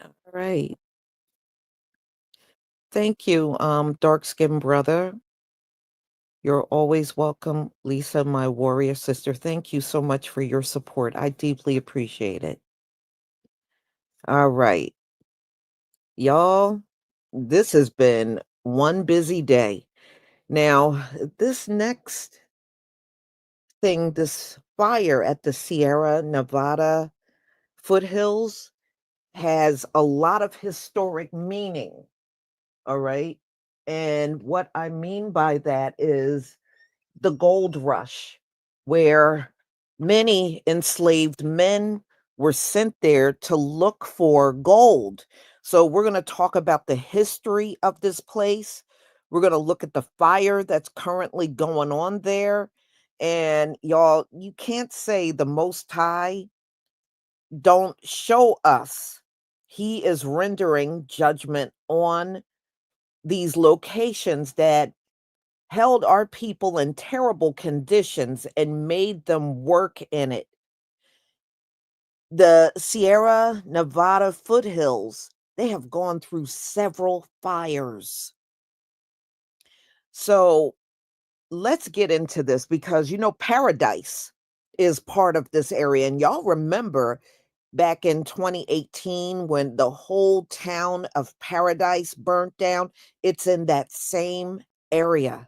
All right. Thank you, dark skinned brother. You're always welcome, Lisa, my warrior sister. Thank you so much for your support. I deeply appreciate it. All right. Y'all, this has been one busy day. Now, this next thing, this fire at the Sierra Nevada foothills has a lot of historic meaning. All right. And what I mean by that is the gold rush, where many enslaved men were sent there to look for gold. So, we're going to talk about the history of this place. We're going to look at the fire that's currently going on there. And y'all, you can't say the Most High don't show us. He is rendering judgment on these locations that held our people in terrible conditions and made them work in it. The Sierra Nevada foothills, they have gone through several fires. So let's get into this because, Paradise is part of this area. And y'all remember back in 2018 when the whole town of Paradise burnt down? It's in that same area.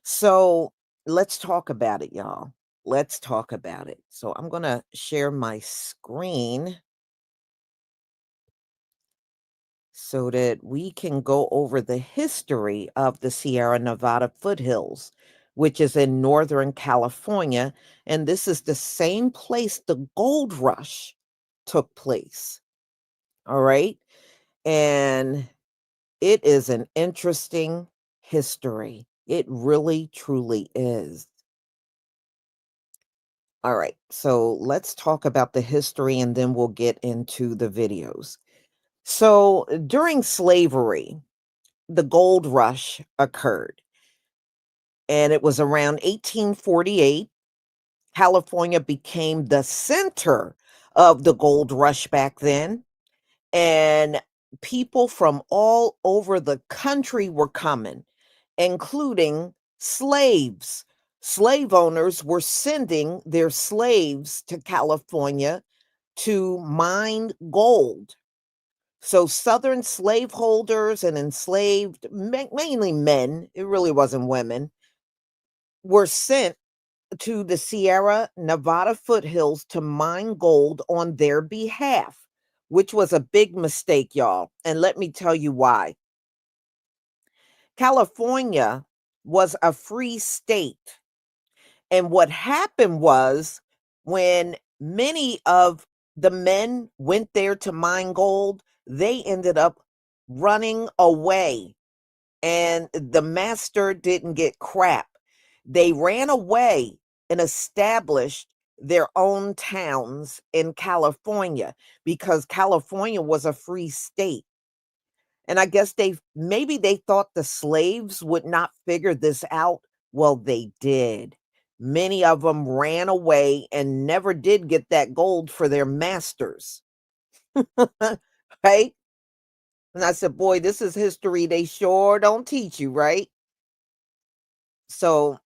So let's talk about it, y'all. Let's talk about it. So I'm going to share my screen so that we can go over the history of the Sierra Nevada foothills, which is in Northern California. And this is the same place the gold rush took place. All right. And it is an interesting history. It really, truly is. All right, so let's talk about the history and then we'll get into the videos. So during slavery, the gold rush occurred, and it was around 1848. California became the center of the gold rush back then, and people from all over the country were coming, including slaves. Slave owners were sending their slaves to California to mine gold. So Southern slaveholders and enslaved, mainly men, it really wasn't women, were sent to the Sierra Nevada foothills to mine gold on their behalf, which was a big mistake, y'all. And let me tell you why. California was a free state. And what happened was when many of the men went there to mine gold, they ended up running away. And the master didn't get crap. They ran away and established their own towns in California because California was a free state. And I guess they thought the slaves would not figure this out. Well, they did. Many of them ran away and never did get that gold for their masters. Right? And I said, boy, this is history they sure don't teach you, right? So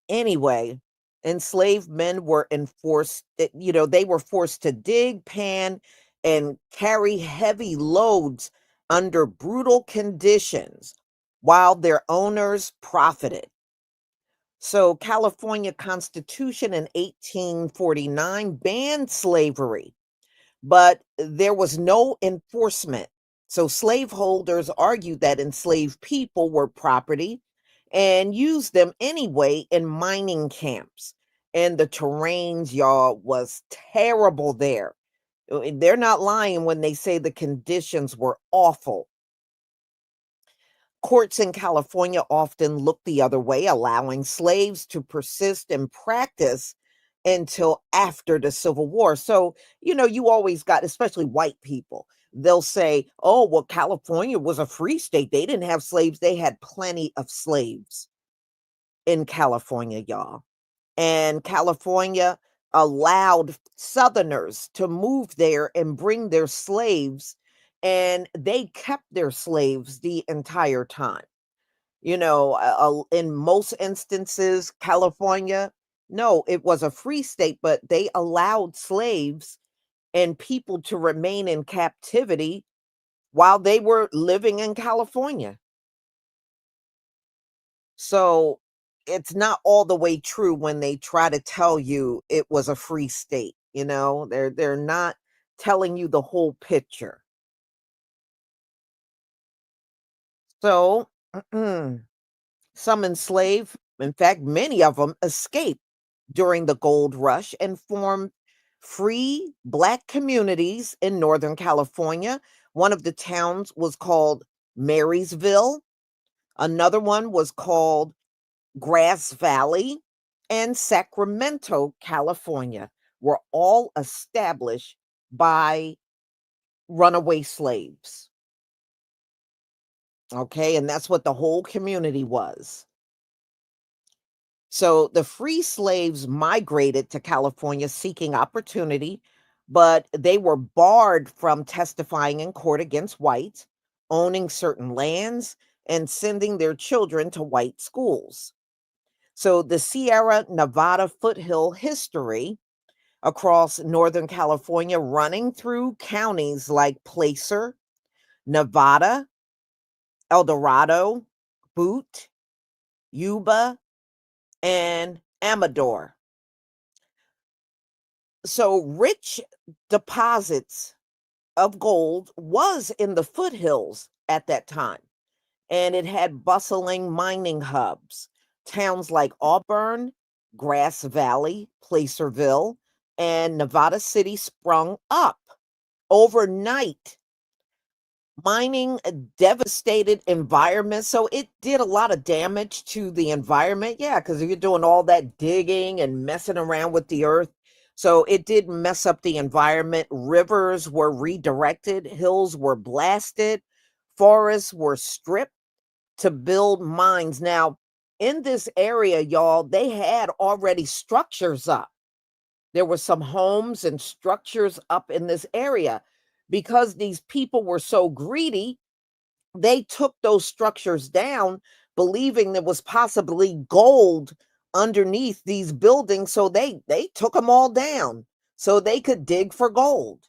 anyway, enslaved men were enforced, they were forced to dig, pan, and carry heavy loads under brutal conditions while their owners profited. So California Constitution in 1849 banned slavery, but there was no enforcement. So slaveholders argued that enslaved people were property and used them anyway in mining camps. And the terrains, y'all, was terrible there. They're not lying when they say the conditions were awful. Courts in California often look the other way, allowing slaves to persist in practice until after the Civil War. So, you always got, especially white people, they'll say, oh, well, California was a free state. They didn't have slaves. They had plenty of slaves in California, y'all. And California allowed Southerners to move there and bring their slaves, and they kept their slaves the entire time. In most instances, California, no, it was a free state, but they allowed slaves and people to remain in captivity while they were living in California. So it's not all the way true when they try to tell you it was a free state, They're not telling you the whole picture. So some enslaved, in fact, many of them escaped during the gold rush and formed free Black communities in Northern California. One of the towns was called Marysville, another one was called Grass Valley, and Sacramento, California were all established by runaway slaves. Okay, and that's what the whole community was. So the free slaves migrated to California seeking opportunity, but they were barred from testifying in court against whites, owning certain lands, and sending their children to white schools. So the Sierra Nevada foothill history across Northern California, running through counties like Placer, Nevada, El Dorado, Butte, Yuba, and Amador. So rich deposits of gold was in the foothills at that time, and it had bustling mining hubs. Towns like Auburn, Grass Valley, Placerville, and Nevada City sprung up overnight. Mining devastated environment, so it did a lot of damage to the environment. Yeah, because you're doing all that digging and messing around with the earth. So it did mess up the environment. Rivers were redirected, hills were blasted, forests were stripped to build mines. Now, in this area, y'all, they had already structures up. There were some homes and structures up in this area. Because these people were so greedy, they took those structures down, believing there was possibly gold underneath these buildings. So they took them all down so they could dig for gold.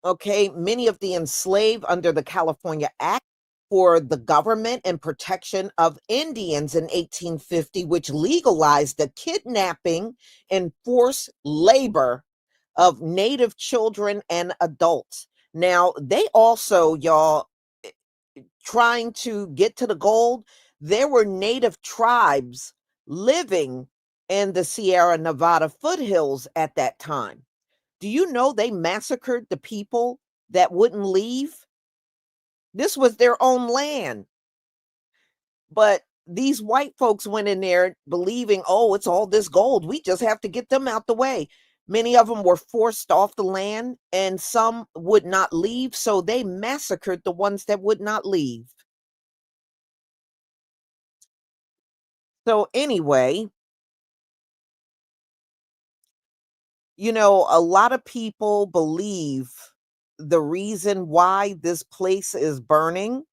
Okay, many of the enslaved under the California Act for the government and protection of Indians in 1850, which legalized the kidnapping and forced labor of Native children and adults. Now, they also, y'all, trying to get to the gold, there were Native tribes living in the Sierra Nevada foothills at that time. Do you know they massacred the people that wouldn't leave? This was their own land. But these white folks went in there believing, oh, it's all this gold. We just have to get them out the way. Many of them were forced off the land and some would not leave. So they massacred the ones that would not leave. So, anyway, a lot of people believe the reason why this place is burning,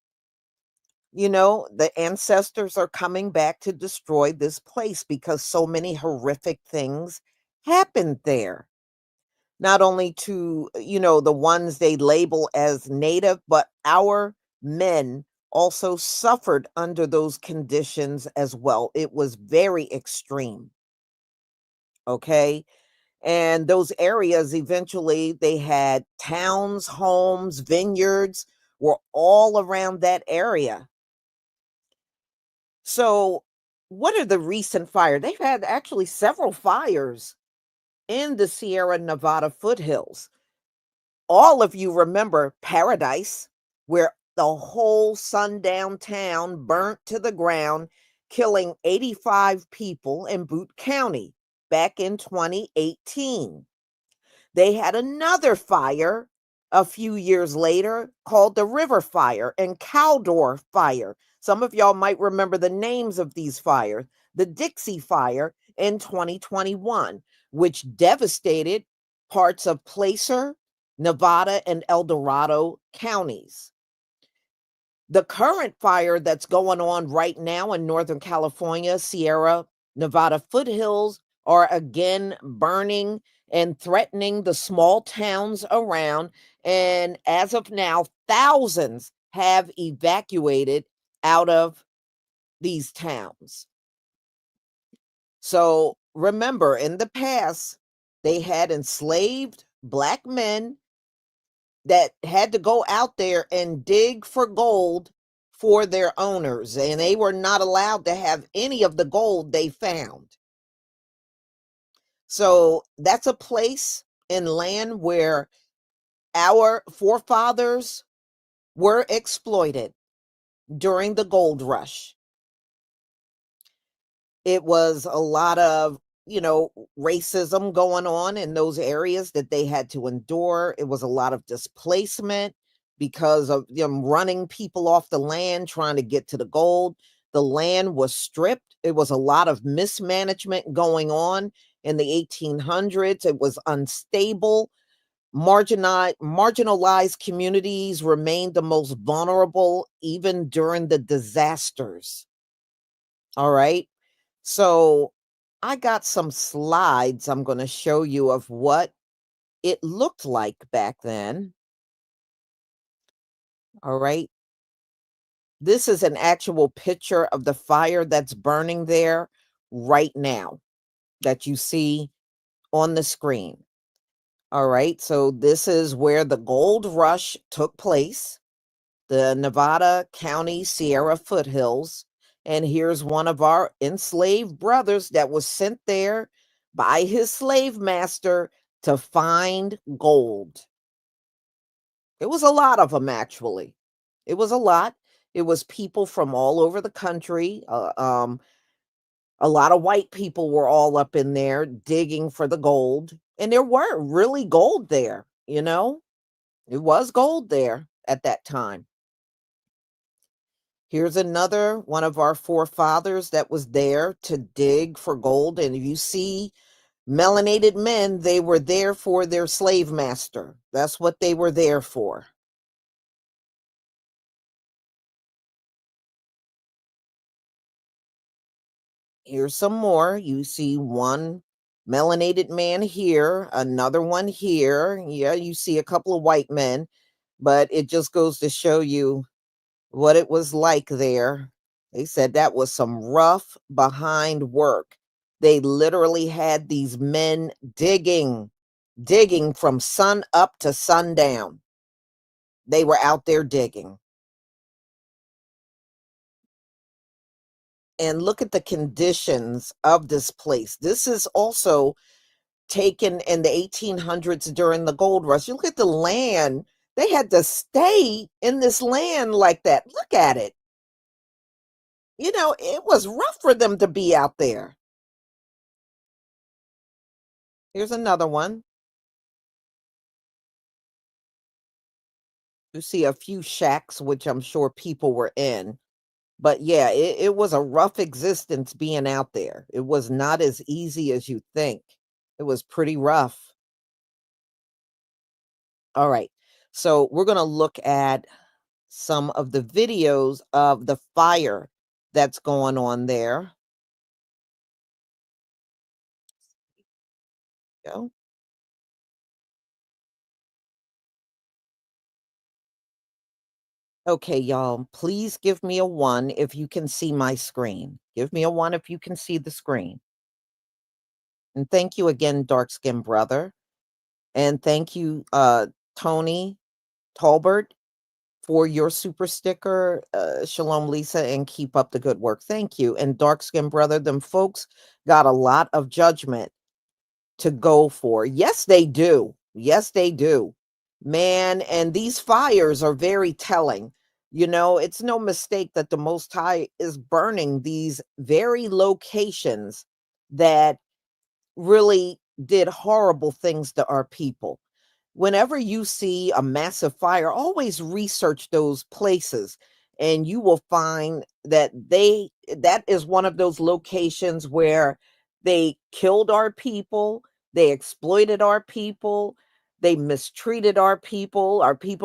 the ancestors are coming back to destroy this place because so many horrific things happened there. Not only to, the ones they label as native, but our men also suffered under those conditions as well. It was very extreme. Okay. And those areas eventually they had towns, homes, vineyards were all around that area. So, what are the recent fires? They've had actually several fires in the Sierra Nevada foothills. All of you remember Paradise, where the whole sundown town burnt to the ground, killing 85 people in Butte County back in 2018. They had another fire a few years later called the River Fire and Caldor Fire. Some of y'all might remember the names of these fires. the Dixie Fire in 2021, which devastated parts of Placer, Nevada, and El Dorado counties. The current fire that's going on right now in Northern California, Sierra Nevada foothills, are again burning and threatening the small towns around. And as of now, thousands have evacuated out of these towns. So remember, in the past, they had enslaved Black men that had to go out there and dig for gold for their owners, and they were not allowed to have any of the gold they found. So that's a place in land where our forefathers were exploited during the gold rush. It was a lot of, racism going on in those areas that they had to endure. It was a lot of displacement because of them running people off the land trying to get to the gold. The land was stripped. It was a lot of mismanagement going on in the 1800s. It was unstable. Marginalized communities remained the most vulnerable even during the disasters. All right. So I got some slides I'm going to show you of what it looked like back then. All right. This is an actual picture of the fire that's burning there right now that you see on the screen. All right. So this is where the gold rush took place, the Nevada County Sierra Foothills. And here's one of our enslaved brothers that was sent there by his slave master to find gold. It was a lot of them, actually. It was a lot. It was people from all over the country. A lot of white people were all up in there digging for the gold. And there were really gold there, It was gold there at that time. Here's another one of our forefathers that was there to dig for gold. And if you see melanated men, they were there for their slave master. That's what they were there for. Here's some more. You see one melanated man here, another one here. Yeah, you see a couple of white men, but it just goes to show you what it was like there. They said that was some rough behind work. They literally had these men digging from sun up to sundown. They were out there digging. And look at the conditions of this place. This is also taken in the 1800s during the gold rush. You look at the land. They had to stay in this land like that. Look at it. It was rough for them to be out there. Here's another one. You see a few shacks, which I'm sure people were in. But yeah, it was a rough existence being out there. It was not as easy as you think. It was pretty rough. All right. So we're going to look at some of the videos of the fire that's going on there. Go. Okay, y'all, please give me a 1 if you can see my screen. Give me a 1 if you can see the screen. And thank you again, dark skinned brother. And thank you, Tony Talbert, for your super sticker. Shalom, Lisa, and keep up the good work. Thank you. And dark skinned brother, them folks got a lot of judgment to go for. Yes, they do. Yes, they do. Man, and these fires are very telling. It's no mistake that the Most High is burning these very locations that really did horrible things to our people. Whenever you see a massive fire, always research those places and you will find that that is one of those locations where they killed our people, they exploited our people, they mistreated our people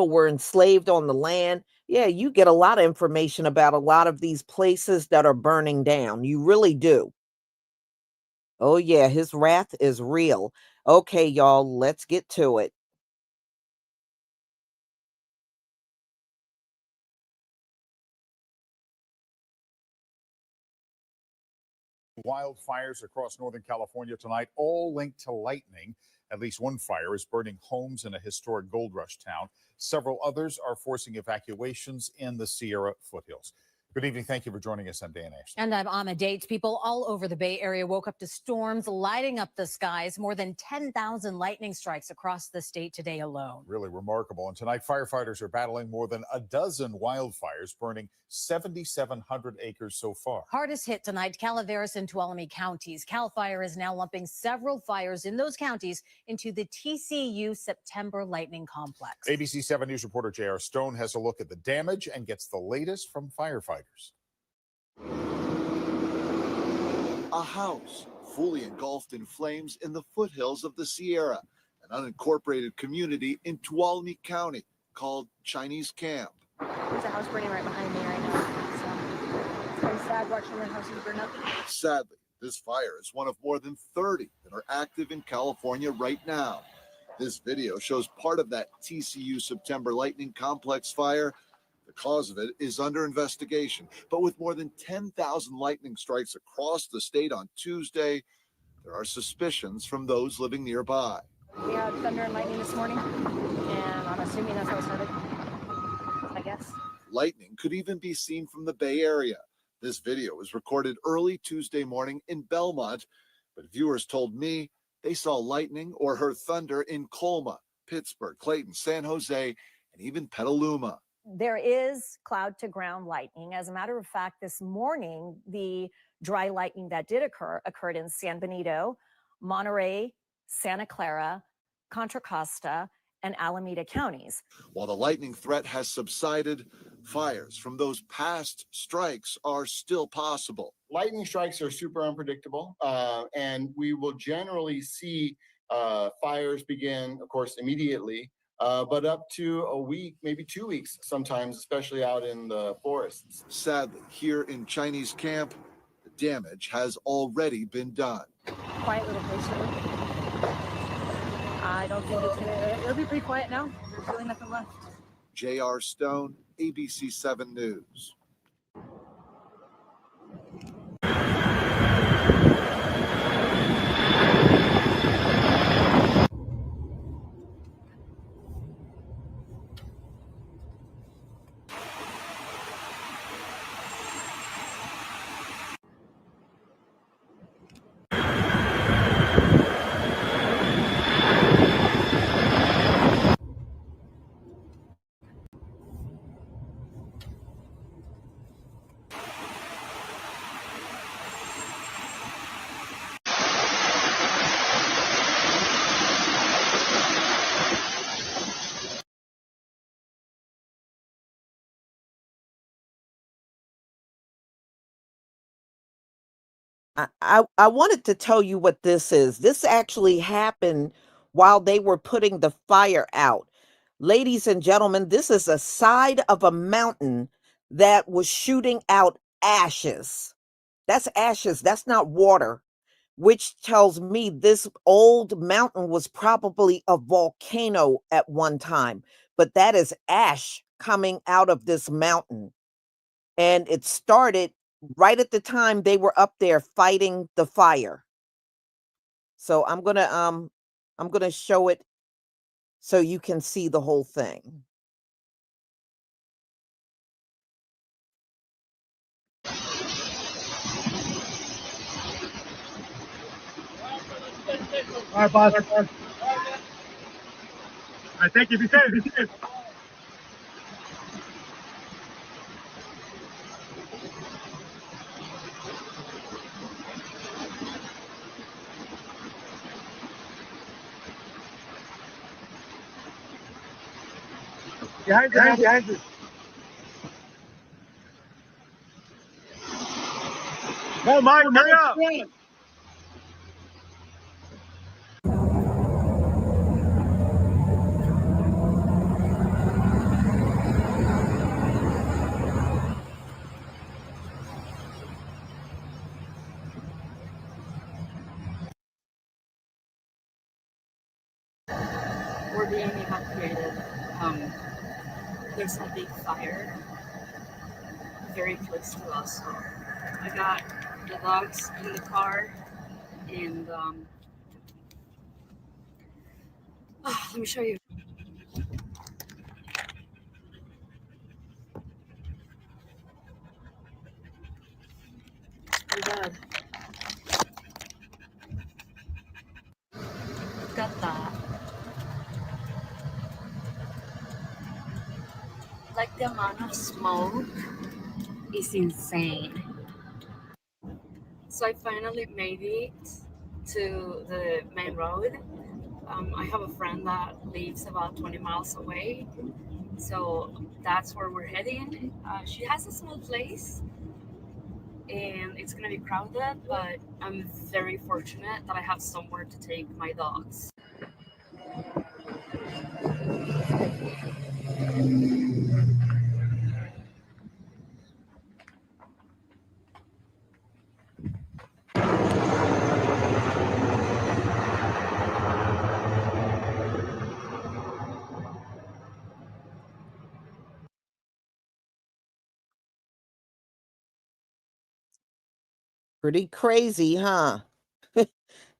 were enslaved on the land. Yeah, you get a lot of information about a lot of these places that are burning down. You really do. Oh, yeah, his wrath is real. Okay, y'all, let's get to it. Wildfires across Northern California tonight, all linked to lightning. At least one fire is burning homes in a historic gold rush town. Several others are forcing evacuations in the Sierra foothills. Good evening. Thank you for joining us. I'm Dan Ashton. And I'm Amma Dates. People all over the Bay Area woke up to storms lighting up the skies. More than 10,000 lightning strikes across the state today alone. Really remarkable. And tonight, firefighters are battling more than a dozen wildfires, burning 7,700 acres so far. Hardest hit tonight, Calaveras and Tuolumne counties. CAL FIRE is now lumping several fires in those counties into the TCU September lightning complex. ABC 7 News reporter J.R. Stone has a look at the damage and gets the latest from firefighters. A house fully engulfed in flames in the foothills of the Sierra, an unincorporated community in Tuolumne County called Chinese Camp. There's a house burning right behind me right now, so it's kind of sad watching the houses burn up. Sadly, this fire is one of more than 30 that are active in California right now. This video shows part of that TCU September lightning complex fire. The cause of it is under investigation, but with more than 10,000 lightning strikes across the state on Tuesday, there are suspicions from those living nearby. We had thunder and lightning this morning, and I'm assuming that's how it started, I guess. Lightning could even be seen from the Bay Area. This video was recorded early Tuesday morning in Belmont, but viewers told me they saw lightning or heard thunder in Colma, Pittsburgh, Clayton, San Jose, and even Petaluma. There is cloud to ground lightning. As a matter of fact, this morning, the dry lightning that did occurred in San Benito, Monterey, Santa Clara, Contra Costa, and Alameda counties. While the lightning threat has subsided, fires from those past strikes are still possible. Lightning strikes are super unpredictable, and we will generally see fires begin, of course, immediately. But up to a week, maybe 2 weeks sometimes, especially out in the forests. Sadly, here in Chinese Camp, the damage has already been done. Quiet little place to live. I don't think it'll be pretty quiet now. There's really nothing left. J.R. Stone, ABC 7 News. I wanted to tell you what this is. This actually happened while they were putting the fire out. Ladies and gentlemen, this is a side of a mountain that was shooting out ashes. That's ashes, that's not water, which tells me this old mountain was probably a volcano at one time, but that is ash coming out of this mountain. And it started right at the time they were up there fighting the fire. So I'm going to show it so you can see the whole thing. All right, boss. All right, thank you. Be safe. Be safe. Behind you. Go, Mike, hurry up. We're being evacuated. There's a big fire very close to us. So I got the dogs in the car, and let me show you. Oh God. Look at that. Like the amount of smoke is insane. So I finally made it to the main road. I have a friend that lives about 20 miles away. So that's where we're heading. She has a small place and it's going to be crowded, but I'm very fortunate that I have somewhere to take my dogs. Pretty crazy, huh?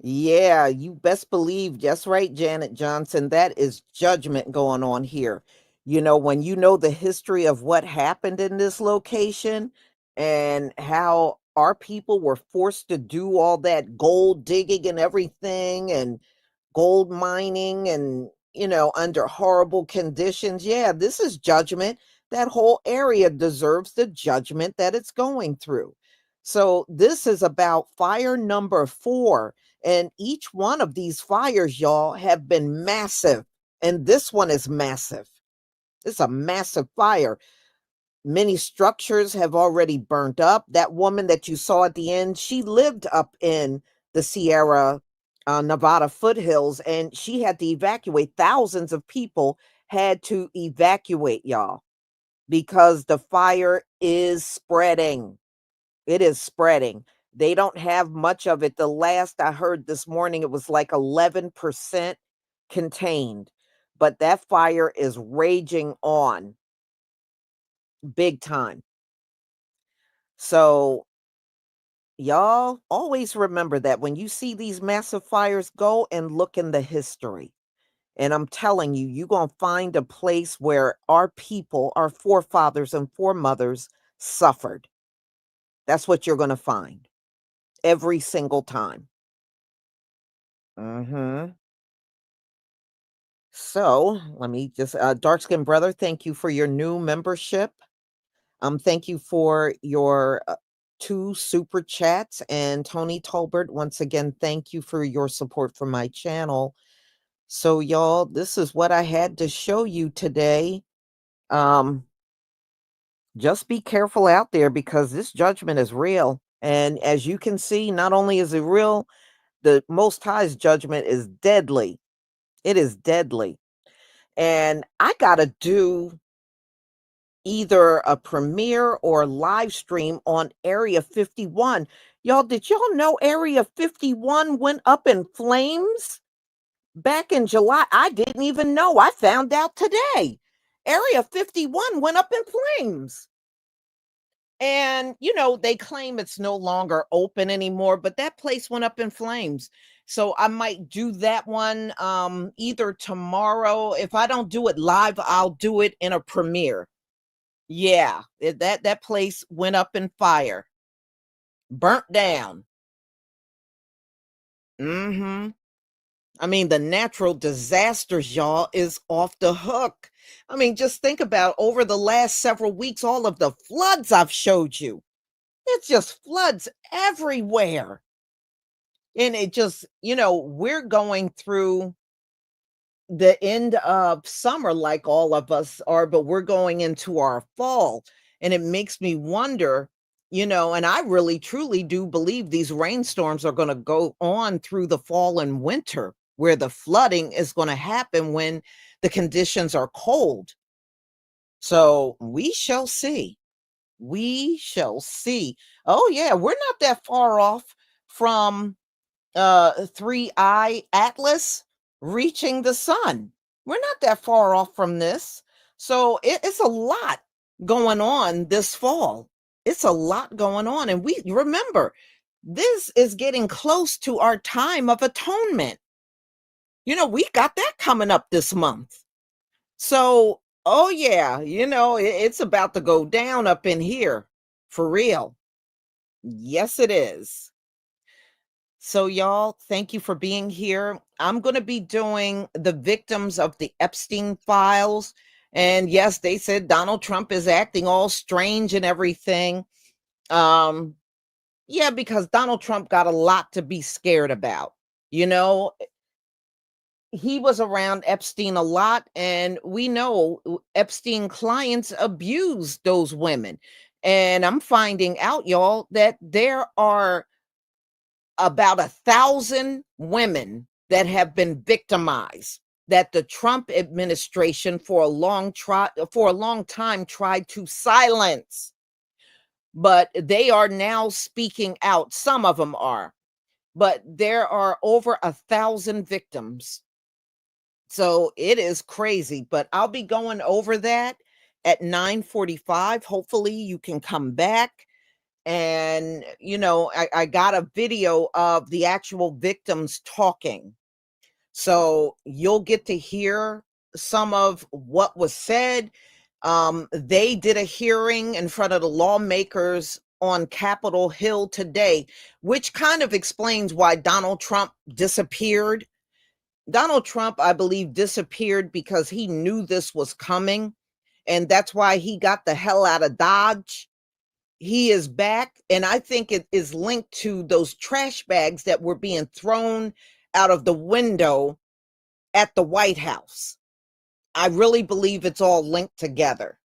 Yeah, you best believe. That's right, Janet Johnson. That is judgment going on here. When you know the history of what happened in this location and how our people were forced to do all that gold digging and everything and gold mining and, under horrible conditions. Yeah, this is judgment. That whole area deserves the judgment that it's going through. So this is about fire number 4. And each one of these fires, y'all, have been massive. And this one is massive. It's a massive fire. Many structures have already burnt up. That woman that you saw at the end, she lived up in the Sierra Nevada foothills, and she had to evacuate. Thousands of people had to evacuate, y'all, because the fire is spreading. It is spreading. They don't have much of it. The last I heard this morning, it was like 11% contained, but that fire is raging on big time. So y'all always remember that when you see these massive fires, go and look in the history. And I'm telling you, you're going to find a place where our people, our forefathers and foremothers suffered. That's what you're going to find every single time. So let me just, dark skinned brother, thank you for your new membership. Thank you for your 2 super chats. And Tony Tolbert, once again, thank you for your support for my channel. So y'all, this is what I had to show you today. Just be careful out there because this judgment is real. And as you can see, not only is it real, the Most High's judgment is deadly. It is deadly. And I got to do either a premiere or live stream on Area 51. Y'all, did y'all know Area 51 went up in flames back in July? I didn't even know. I found out today. Area 51 went up in flames. And, they claim it's no longer open anymore, but that place went up in flames. So I might do that one either tomorrow. If I don't do it live, I'll do it in a premiere. Yeah, that place went up in fire. Burnt down. I mean, the natural disasters, y'all, is off the hook. I mean, just think about over the last several weeks, all of the floods I've showed you. It's just floods everywhere. And it just, we're going through the end of summer like all of us are, but we're going into our fall. And it makes me wonder, And I really truly do believe these rainstorms are going to go on through the fall and winter, where the flooding is going to happen when the conditions are cold. So we shall see. We shall see. Oh yeah, we're not that far off from 3I Atlas reaching the sun. We're not that far off from this. So it's a lot going on this fall. It's a lot going on. And we remember, this is getting close to our time of atonement. We got that coming up this month. So, oh yeah, it's about to go down up in here for real. Yes, it is. So, y'all, thank you for being here. I'm going to be doing the victims of the Epstein files. And yes, they said Donald Trump is acting all strange and everything. Yeah, because Donald Trump got a lot to be scared about. He was around Epstein a lot, and we know Epstein clients abused those women. And I'm finding out, y'all, that there are about 1,000 women that have been victimized, that the Trump administration for a long time tried to silence. But they are now speaking out. Some of them are, but there are over 1,000 victims. So it is crazy, but I'll be going over that at 9:45. Hopefully you can come back. And, I got a video of the actual victims talking. So you'll get to hear some of what was said. They did a hearing in front of the lawmakers on Capitol Hill today, which kind of explains why Donald Trump disappeared. Donald Trump, I believe, disappeared because he knew this was coming. And that's why he got the hell out of Dodge. He is back, and I think it is linked to those trash bags that were being thrown out of the window at the White House. I really believe it's all linked together.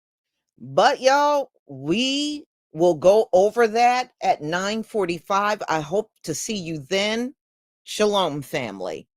But y'all, we will go over that at 9:45. I hope to see you then. Shalom, family.